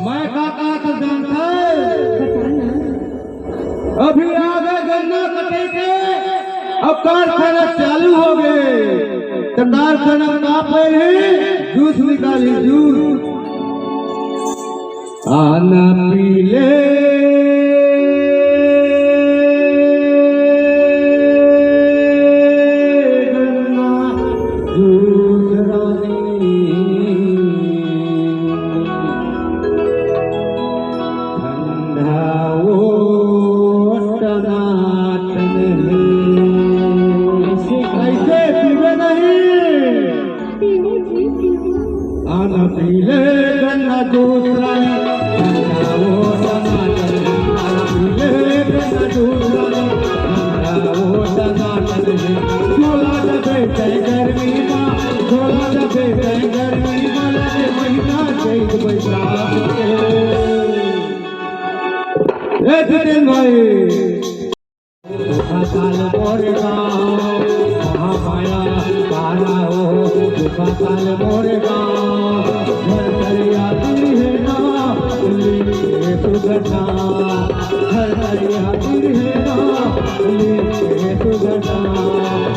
मैं काका तो जानता अभी आगे गन्ना कटे थे अब कारखाना चालू हो गए तो कारखाना का पहले जूस निकाली जूस आना पीले पीले गन्ना जूस रानी वो टमाटर पीले गन्ना जूस रानी वो टमाटर झोला डबे गए गर्मी माँ झोला डबे गए गर्मी माँ लगे महीना चैत बैसाख दिन भाई काल मोरेगा महामाया पारा हो काल मोरेगा घर दरियाती है ना सुगना घर दरियाती है ना सुगना